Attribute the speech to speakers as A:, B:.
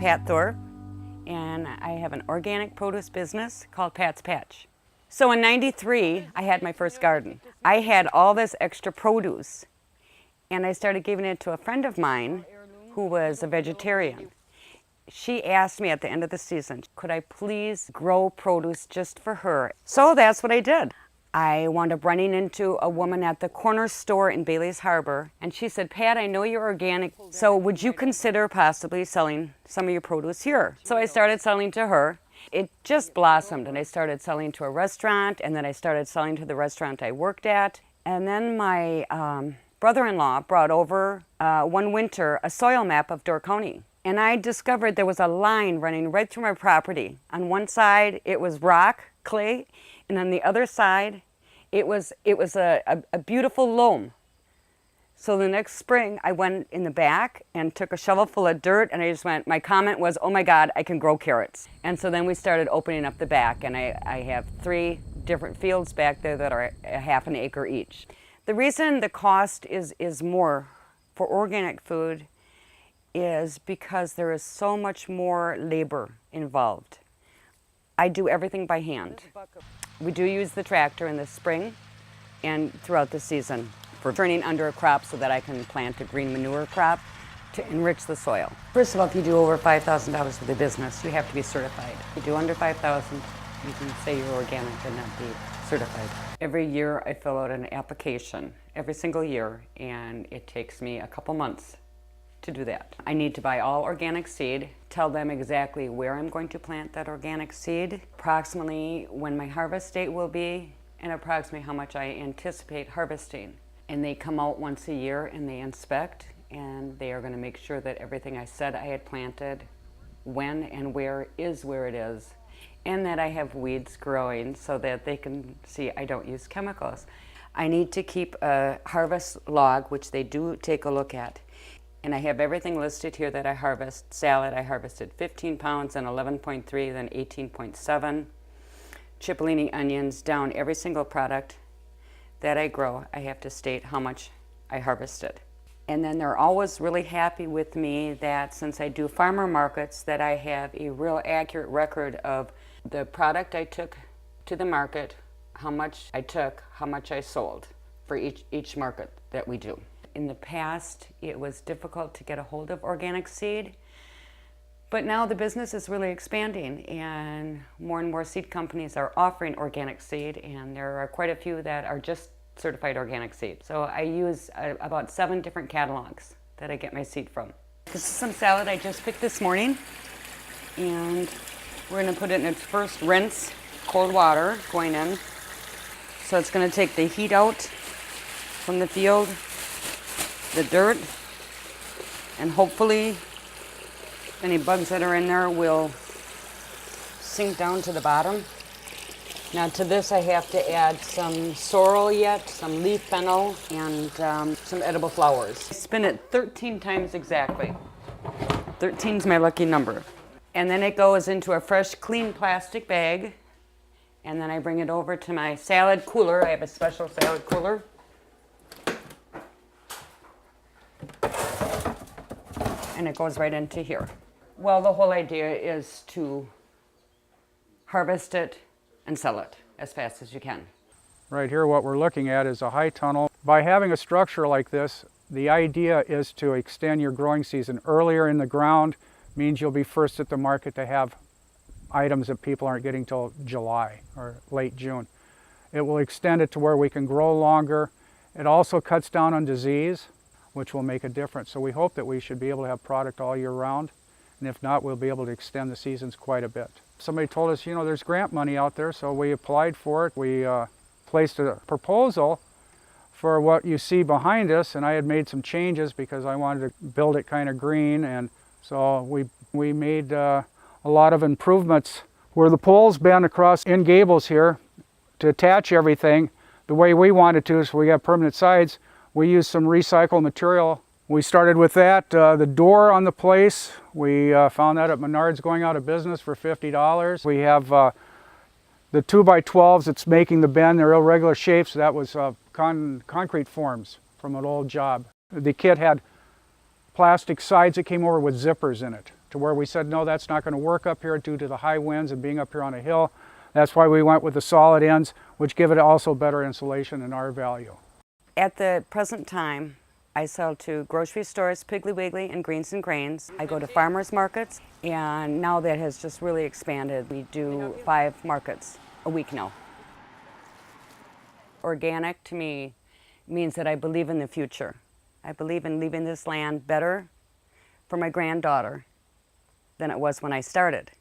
A: Pat Thor, and I have an organic produce business called Pat's Patch. So in '93, I had my first garden. I had all this extra produce, and I started giving it to a friend of mine who was a vegetarian. She asked me at the end of the season, could I please grow produce just for her? So that's what I did. I wound up running into a woman at the corner store in Bailey's Harbor, and she said, Pat, I know you're organic, so would you consider possibly selling some of your produce here? So I started selling to her. It just blossomed, and I started selling to a restaurant, and then I started selling to the restaurant I worked at. And then my brother-in-law brought over one winter a soil map of Door County. And I discovered there was a line running right through my property. On one side, it was rock, clay, and on the other side, it was a beautiful loam. So the next spring, I went in the back and took a shovel full of dirt, and I just went, my comment was, oh my God, I can grow carrots. And so then we started opening up the back, and I have 3 different fields back there that are a half an acre each. The reason the cost is more for organic food is because there is so much more labor involved. I do everything by hand. We do use the tractor in the spring and throughout the season for turning under a crop so that I can plant a green manure crop to enrich the soil. First of all, if you do over $5,000 with a business, you have to be certified. If you do under $5,000, you can say you're organic and not be certified. Every year I fill out an application, every single year, and it takes me a couple months to do that. I need to buy all organic seed, tell them exactly where I'm going to plant that organic seed, approximately when my harvest date will be, and approximately how much I anticipate harvesting. And they come out once a year and they inspect, and they are going to make sure that everything I said I had planted, when and where it is, and that I have weeds growing so that they can see I don't use chemicals. I need to keep a harvest log, which they do take a look at. And I have everything listed here that I harvest. Salad, I harvested 15 pounds and 11.3, then 18.7. Cipollini onions, down every single product that I grow, I have to state how much I harvested. And then they're always really happy with me that since I do farmer markets, that I have a real accurate record of the product I took to the market, how much I took, how much I sold for each market that we do. In the past, it was difficult to get a hold of organic seed, but now the business is really expanding and more seed companies are offering organic seed, and there are quite a few that are just certified organic seed. So I use about 7 different catalogs that I get my seed from. This is some salad I just picked this morning, and we're going to put it in its first rinse, cold water going in. So it's going to take the heat out from the field, the dirt, and hopefully any bugs that are in there will sink down to the bottom. Now to this I have to add some sorrel yet, some leaf fennel, and some edible flowers. I spin it 13 times exactly. 13 is my lucky number. And then it goes into a fresh, clean plastic bag, and then I bring it over to my salad cooler. I have a special salad cooler. And it goes right into here. Well, the whole idea is to harvest it and sell it as fast as you can.
B: Right here, what we're looking at is a high tunnel. By having a structure like this, the idea is to extend your growing season earlier in the ground. Means you'll be first at the market to have items that people aren't getting till July or late June. It will extend it to where we can grow longer. It also cuts down on disease, which will make a difference. So we hope that we should be able to have product all year round, and if not, we'll be able to extend the seasons quite a bit. Somebody told us, you know, there's grant money out there, so we applied for it. We placed a proposal for what you see behind us, and I had made some changes because I wanted to build it kind of green, and so we made a lot of improvements where the poles bend across in gables here to attach everything the way we wanted to, so we got permanent sides. We used some recycled material. We started with that. The door on the place, we found that at Menards going out of business for $50. We have the 2x12s that's making the bend. They're irregular shapes. That was concrete forms from an old job. The kit had plastic sides that came over with zippers in it to where we said, no, that's not going to work up here due to the high winds and being up here on a hill. That's why we went with the solid ends, which give it also better insulation and R-value.
A: At the present time, I sell to grocery stores, Piggly Wiggly and Greens and Grains. I go to farmers markets, and now that has just really expanded. We do 5 markets a week now. Organic to me means that I believe in the future. I believe in leaving this land better for my granddaughter than it was when I started.